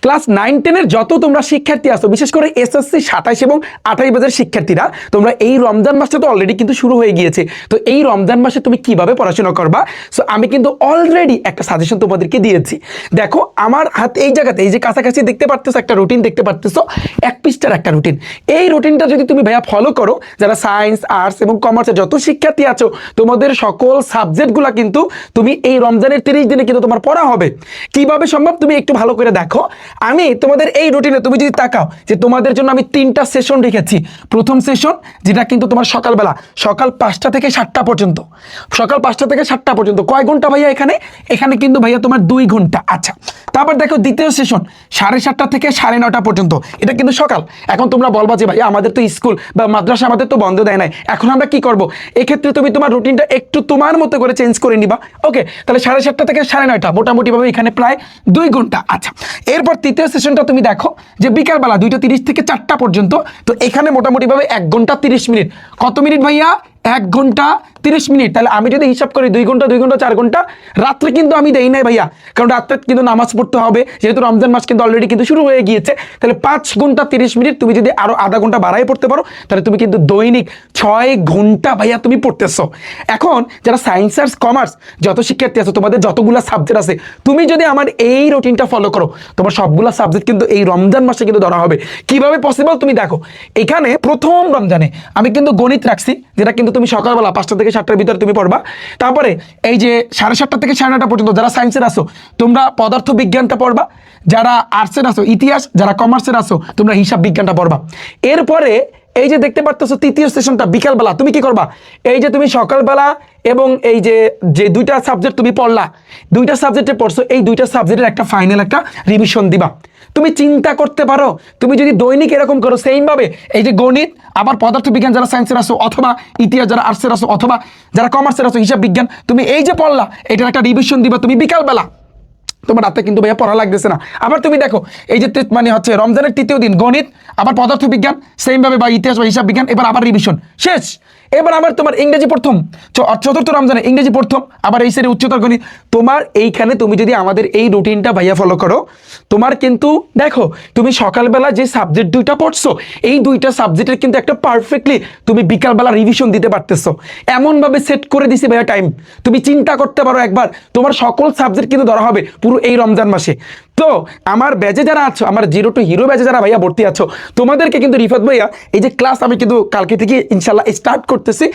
Class 9-10 যত তোমরা শিক্ষার্থী আছো, বিশেষ করে এসএসসি 27 এবং 28 ব্যাচের শিক্ষার্থীরা, তোমরা এই রমজান মাসটা তো অলরেডি কিন্তু শুরু হয়ে গিয়েছে। তো এই রমজান মাসে তুমি কিভাবে পড়াশোনা করবা, সো আমি কিন্তু অলরেডি একটা সাজেশন তোমাদেরকে দিয়েছি। দেখো আমার হাত এই জায়গাতে, এই যে কাছাকাছি দেখতে পারতেছো একটা রুটিন দেখতে পারতেছো, 1 পৃষ্ঠার একটা রুটিন। এই রুটিনটা যদি তুমি ভাইয়া ফলো করো, যারা সায়েন্স, আর্টস এবং কমার্সের যত শিক্ষার্থী আছো, তোমাদের সকল সাবজেক্টগুলো কিন্তু তুমি এই রমজানের 30 দিনে কিন্তু তোমার পড়া হবে। কিভাবে সম্ভব তুমি একটু ভালো করে দেখো। আমি তোমাদের এই রুটিনে তুমি যদি তাকাও, যে তোমাদের জন্য আমি 3টা সেশন রেখেছি। প্রথম সেশন যেটা কিন্তু তোমার সকালবেলা, সকাল 5টা থেকে 7টা পর্যন্ত, সকাল 5টা থেকে 7টা পর্যন্ত। কয় ঘন্টা ভাইয়া এখানে? এখানে কিন্তু ভাইয়া তোমার 2 ঘন্টা। আচ্ছা, তারপর দেখো দ্বিতীয় সেশন 7:30টা থেকে 9:30 পর্যন্ত, এটা কিন্তু সকাল। এখন তোমরা বলবা যে ভাইয়া আমাদের তো স্কুল বা মাদ্রাসা আমাদের তো বন্ধ দেয় নাই, এখন আমরা কি করব? এক্ষেত্রে তুমি তোমার রুটিনটা একটু তোমার মতো করে চেঞ্জ করে নিবা। ওকে, তাহলে 7:30টা থেকে 9:30 মোটামুটিভাবে এখানে প্রায় 2 ঘন্টা। আচ্ছা, এরপর তৃতীয় সেশনটা তুমি দেখো যে বিকালবেলা 2:30 থেকে 4টা পর্যন্ত। তো এখানে মোটামুটিভাবে 1 ঘন্টা 30 মিনিট। কত মিনিট ভাইয়া? 1 ঘন্টা 30 মিনিট। তাহলে আমি যদি হিসাব করি 2 ঘন্টা 2 ঘন্টা 4 ঘন্টা। রাত্রে কিন্তু আমি দেই নাই ভাইয়া, কারণ রাত্রে কিন্তু নামাজ পড়তে হবে, যেহেতু রমজান মাস কিন্তু অলরেডি কিন্তু শুরু হয়ে গিয়েছে। তাহলে 5 ঘন্টা 30 মিনিট তুমি যদি আরো আধা ঘন্টা বাড়াই পড়তে পারো, তাহলে তুমি কিন্তু দৈনিক 6 ঘন্টা ভাইয়া তুমি পড়তেছো। এখন যারা সায়েন্স, আর্টস, কমার্স যত শিক্ষার্থী আছে, তোমাদের যতগুলো সাবজেক্ট আছে, তুমি যদি আমার এই রুটিনটা ফলো করো, তোমার সবগুলো সাবজেক্ট কিন্তু এই রমজান মাসে কিন্তু ধরা হবে। কিভাবে পসিবল তুমি দেখো, এখানে প্রথম রমজানে আমি কিন্তু গণিত রাখছি, যেটা কিন্তু তুমি সকালবেলা 5টা থেকে 7টার ভিতরে তুমি পড়বা। তারপরে এই যে 7:30 থেকে 9:30 পর্যন্ত যারা সায়েন্সের আসো, তোমরা পদার্থ বিজ্ঞানটা পড়বা। যারা আর্টসের আসো ইতিহাস, যারা কমার্সের আসো তোমরা হিসাব বিজ্ঞানটা পড়বা। এরপরে এই যে দেখতে পারতেছো তৃতীয় সেশনটা বিকালবেলা, তুমি কি করবা? এই যে তুমি সকালবেলা এবং এই যে 2টা সাবজেক্ট তুমি পড়লা, 2টা সাবজেক্টে পড়ছো, এই 2টা সাবজেক্টের একটা ফাইনাল একটা রিভিশন দিবা। তুমি চিন্তা করতে পারো, তুমি যদি দৈনিক এরকম করো, সেম ভাবে এই যে গণিত, আবার পদার্থ বিজ্ঞান যারা সায়েন্সের আসো, অথবা ইতিহাস যারা আর্টসের আসো, অথবা যারা কমার্সের আসো হিসাব বিজ্ঞান, তুমি এই যে পড়লা এটার একটা রিভিশন দিবা তুমি বিকালবেলা। তোমার রাতে কিন্তু ভাইয়া পড়া লাগতেছে না। আবার তুমি দেখো এই যে মানে হচ্ছে রমজানের 3য় দিন গণিত, আবার পদার্থ বিজ্ঞান সেম ভাবে, বা ইতিহাস বা হিসাব বিজ্ঞান, এবার আবার রিভিশন শেষ। এবার আবার তোমার ইংরেজি প্রথম, 4র্থ রমজানে ইংরেজি প্রথম, আবার এই সাইডে উচ্চতর গণিত। তোমার এইখানে তুমি যদি আমাদের এই রুটিনটা ভাইয়া ফলো করো, তোমার কিন্তু দেখো তুমি সকালবেলা যে সাবজেক্ট 2টা পড়ছো, এই 2টা সাবজেক্টের কিন্তু একটা পারফেক্টলি তুমি বিকালবেলা রিভিশন দিতে পারতেছো। এমনভাবে সেট করে দিছি ভাইয়া টাইম, তুমি চিন্তা করতে পারো একবার, তোমার সকল সাবজেক্ট কিন্তু ধরা হবে পুরো এই রমজান মাসে। তো আমার ব্যাচে যারা আছো, আমার জিরো টু হিরো ব্যাচে যারা ভাইয়া ভর্তি আছো, তোমাদেরকে কিন্তু রিফাত ভাইয়া এই যে ক্লাস আমি কিন্তু কালকে থেকে ইনশাল্লাহ স্টার্ট করতেছি।